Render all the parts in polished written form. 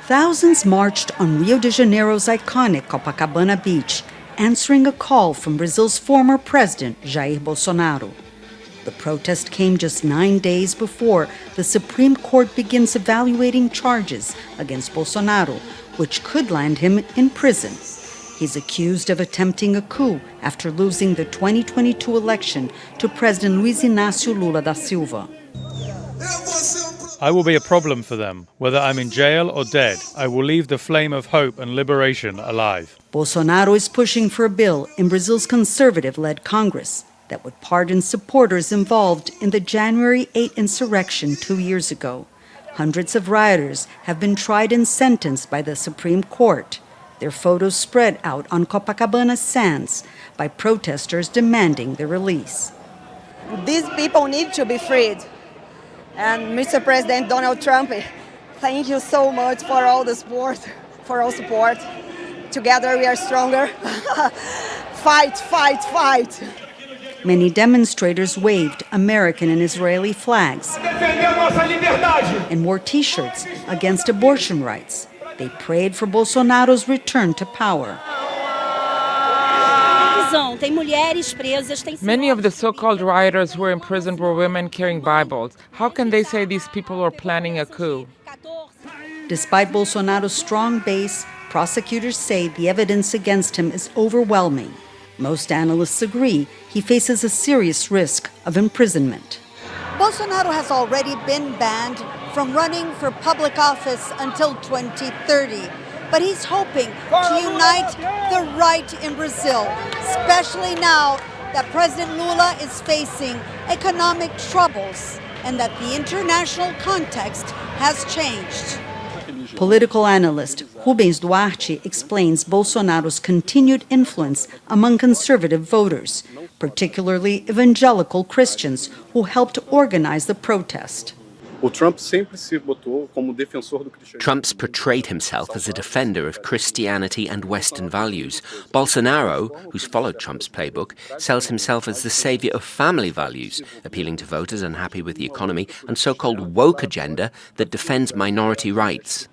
Thousands marched on Rio de Janeiro's iconic Copacabana beach, answering a call from Brazil's former president, Jair Bolsonaro. The protest came just 9 days before the Supreme Court begins evaluating charges against Bolsonaro, which could land him in prison. He's accused of attempting a coup after losing the 2022 election to President Luiz Inácio Lula da Silva. I will be a problem for them. Whether I'm in jail or dead, I will leave the flame of hope and liberation alive. Bolsonaro is pushing for a bill in Brazil's conservative-led Congress that would pardon supporters involved in the January 8 insurrection 2 years ago. Hundreds of rioters have been tried and sentenced by the Supreme Court. Their photos spread out on Copacabana's sands by protesters demanding their release. These people need to be freed. And Mr. President Donald Trump, thank you so much for all the support, Together we are stronger. Fight, fight, fight. Many demonstrators waved American and Israeli flags and wore T-shirts against abortion rights. They prayed for Bolsonaro's return to power. Many of the so-called rioters who were imprisoned were women carrying Bibles. How can they say these people were planning a coup? Despite Bolsonaro's strong base, prosecutors say the evidence against him is overwhelming. Most analysts agree he faces a serious risk of imprisonment. Bolsonaro has already been banned from running for public office until 2030. But he's hoping to unite the right in Brazil, especially now that President Lula is facing economic troubles and that the international context has changed. Political analyst Rubens Duarte explains Bolsonaro's continued influence among conservative voters, particularly evangelical Christians who helped organize the protest. Trump's portrayed himself as a defender of Christianity and Western values. Bolsonaro, who's followed Trump's playbook, sells himself as the savior of family values, appealing to voters unhappy with the economy and so-called woke agenda that defends minority rights.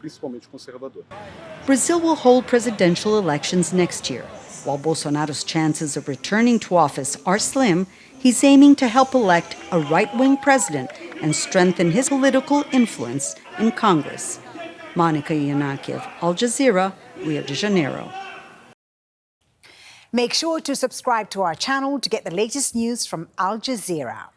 Brazil will hold presidential elections next year. While Bolsonaro's chances of returning to office are slim, he's aiming to help elect a right-wing president and strengthen his political influence in Congress. Monica Yanakiew, Al Jazeera, Rio de Janeiro. Make sure to subscribe to our channel to get the latest news from Al Jazeera.